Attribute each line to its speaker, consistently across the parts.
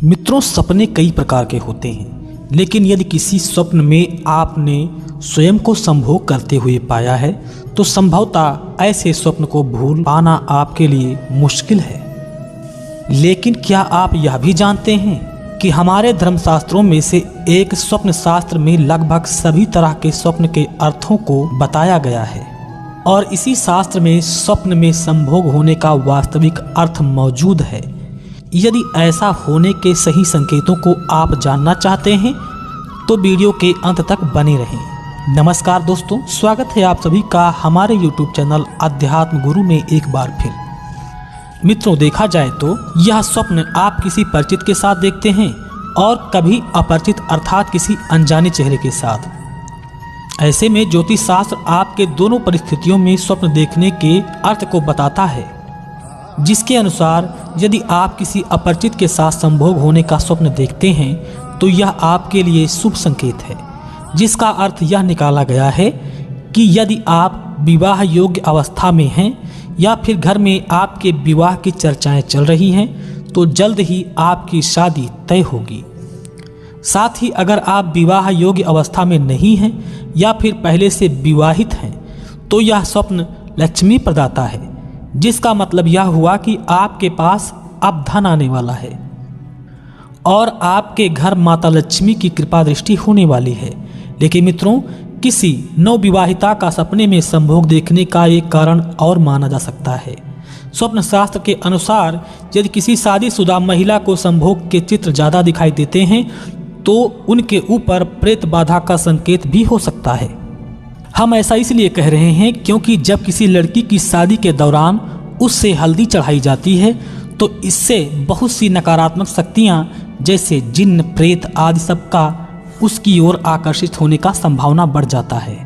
Speaker 1: मित्रों, सपने कई प्रकार के होते हैं, लेकिन यदि किसी स्वप्न में आपने स्वयं को संभोग करते हुए पाया है तो संभवतः ऐसे स्वप्न को भूल पाना आपके लिए मुश्किल है। लेकिन क्या आप यह भी जानते हैं कि हमारे धर्मशास्त्रों में से एक स्वप्न शास्त्र में लगभग सभी तरह के स्वप्न के अर्थों को बताया गया है और इसी शास्त्र में स्वप्न में संभोग होने का वास्तविक अर्थ मौजूद है। यदि ऐसा होने के सही संकेतों को आप जानना चाहते हैं तो वीडियो के अंत तक बने रहें। नमस्कार दोस्तों, स्वागत है आप सभी का हमारे YouTube चैनल अध्यात्म गुरु में एक बार फिर। मित्रों, देखा जाए तो यह स्वप्न आप किसी परिचित के साथ देखते हैं और कभी अपरिचित अर्थात किसी अनजाने चेहरे के साथ। ऐसे में ज्योतिष शास्त्र आपके दोनों परिस्थितियों में स्वप्न देखने के अर्थ को बताता है, जिसके अनुसार यदि आप किसी अपरिचित के साथ संभोग होने का स्वप्न देखते हैं तो यह आपके लिए शुभ संकेत है, जिसका अर्थ यह निकाला गया है कि यदि आप विवाह योग्य अवस्था में हैं या फिर घर में आपके विवाह की चर्चाएं चल रही हैं तो जल्द ही आपकी शादी तय होगी। साथ ही अगर आप विवाह योग्य अवस्था में नहीं हैं या फिर पहले से विवाहित हैं तो यह स्वप्न लक्ष्मी प्रदाता है, जिसका मतलब यह हुआ कि आपके पास अब धन आने वाला है और आपके घर माता लक्ष्मी की कृपा दृष्टि होने वाली है। लेकिन मित्रों, किसी नवविवाहिता का सपने में संभोग देखने का एक कारण और माना जा सकता है। स्वप्न शास्त्र के अनुसार यदि किसी शादीशुदा महिला को संभोग के चित्र ज़्यादा दिखाई देते हैं तो उनके ऊपर प्रेत बाधा का संकेत भी हो सकता है। हम ऐसा इसलिए कह रहे हैं क्योंकि जब किसी लड़की की शादी के दौरान उससे हल्दी चढ़ाई जाती है तो इससे बहुत सी नकारात्मक शक्तियां जैसे जिन्न, प्रेत आदि सब का उसकी ओर आकर्षित होने का संभावना बढ़ जाता है।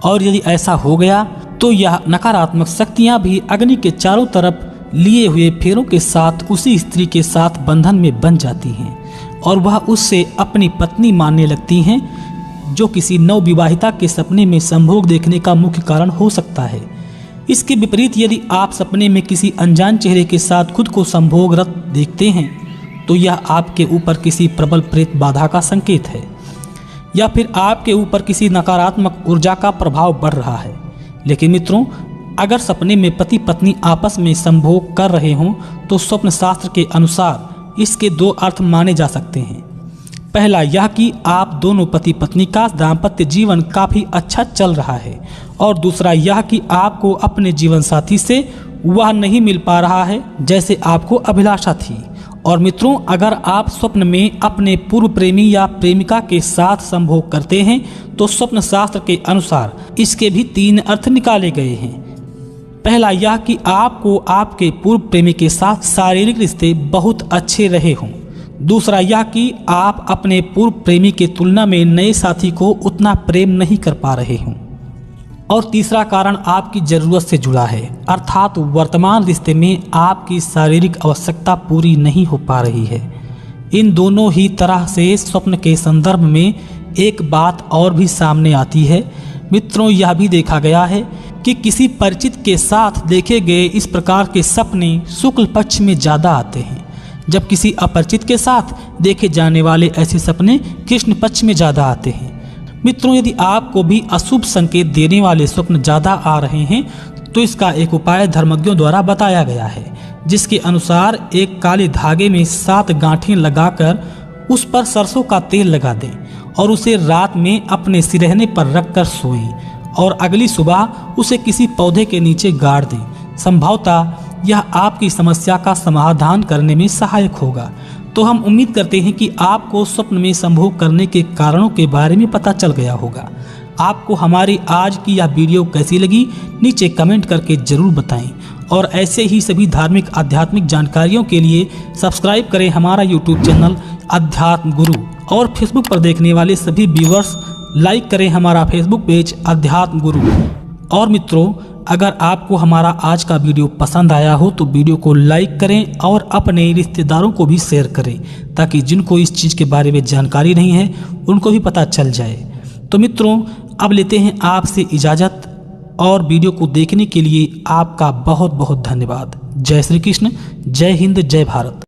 Speaker 1: और यदि ऐसा हो गया तो यह नकारात्मक शक्तियां भी अग्नि के चारों तरफ लिए हुए फेरों के साथ उसी स्त्री के साथ बंधन में बन जाती हैं और वह उससे अपनी पत्नी मानने लगती हैं, जो किसी नवविवाहिता के सपने में संभोग देखने का मुख्य कारण हो सकता है। इसके विपरीत यदि आप सपने में किसी अनजान चेहरे के साथ खुद को संभोगरत देखते हैं तो यह आपके ऊपर किसी प्रबल प्रेत बाधा का संकेत है या फिर आपके ऊपर किसी नकारात्मक ऊर्जा का प्रभाव बढ़ रहा है। लेकिन मित्रों, अगर सपने में पति पत्नी आपस में संभोग कर रहे हों तो स्वप्न शास्त्र के अनुसार इसके दो अर्थ माने जा सकते हैं। पहला यह कि आप दोनों पति पत्नी का दाम्पत्य जीवन काफ़ी अच्छा चल रहा है और दूसरा यह कि आपको अपने जीवन साथी से वह नहीं मिल पा रहा है जैसे आपको अभिलाषा थी। और मित्रों, अगर आप स्वप्न में अपने पूर्व प्रेमी या प्रेमिका के साथ संभोग करते हैं तो स्वप्न शास्त्र के अनुसार इसके भी 3 अर्थ निकाले गए हैं। पहला यह कि आपको आपके पूर्व प्रेमी के साथ शारीरिक रिश्ते बहुत अच्छे रहे हों। दूसरा यह कि आप अपने पूर्व प्रेमी के तुलना में नए साथी को उतना प्रेम नहीं कर पा रहे हों। और तीसरा कारण आपकी ज़रूरत से जुड़ा है, अर्थात वर्तमान रिश्ते में आपकी शारीरिक आवश्यकता पूरी नहीं हो पा रही है। इन दोनों ही तरह से स्वप्न के संदर्भ में एक बात और भी सामने आती है। मित्रों, यह भी देखा गया है कि किसी परिचित के साथ देखे गए इस प्रकार के सपने शुक्ल पक्ष में ज़्यादा आते हैं, जब किसी अपरिचित के साथ देखे जाने वाले ऐसे सपने कृष्ण पक्ष में ज़्यादा आते हैं। मित्रों, यदि आपको भी अशुभ संकेत देने वाले स्वप्न ज़्यादा आ रहे हैं तो इसका एक उपाय धर्मज्ञों द्वारा बताया गया है, जिसके अनुसार एक काले धागे में 7 गांठें लगाकर उस पर सरसों का तेल लगा दें और उसे रात में अपने सिरहने पर रखकर सोएं और अगली सुबह उसे किसी पौधे के नीचे गाड़ दें। संभवतः यह आपकी समस्या का समाधान करने में सहायक होगा। तो हम उम्मीद करते हैं कि आपको स्वप्न में संभोग करने के कारणों के बारे में पता चल गया होगा। आपको हमारी आज की यह वीडियो कैसी लगी नीचे कमेंट करके जरूर बताएं और ऐसे ही सभी धार्मिक आध्यात्मिक जानकारियों के लिए सब्सक्राइब करें हमारा YouTube चैनल अध्यात्म गुरु और फेसबुक पर देखने वाले सभी व्यूअर्स लाइक करें हमारा फेसबुक पेज अध्यात्म गुरु। और मित्रों, अगर आपको हमारा आज का वीडियो पसंद आया हो तो वीडियो को लाइक करें और अपने रिश्तेदारों को भी शेयर करें, ताकि जिनको इस चीज़ के बारे में जानकारी नहीं है उनको भी पता चल जाए। तो मित्रों, अब लेते हैं आपसे इजाज़त और वीडियो को देखने के लिए आपका बहुत बहुत धन्यवाद। जय श्री कृष्ण, जय हिंद, जय भारत।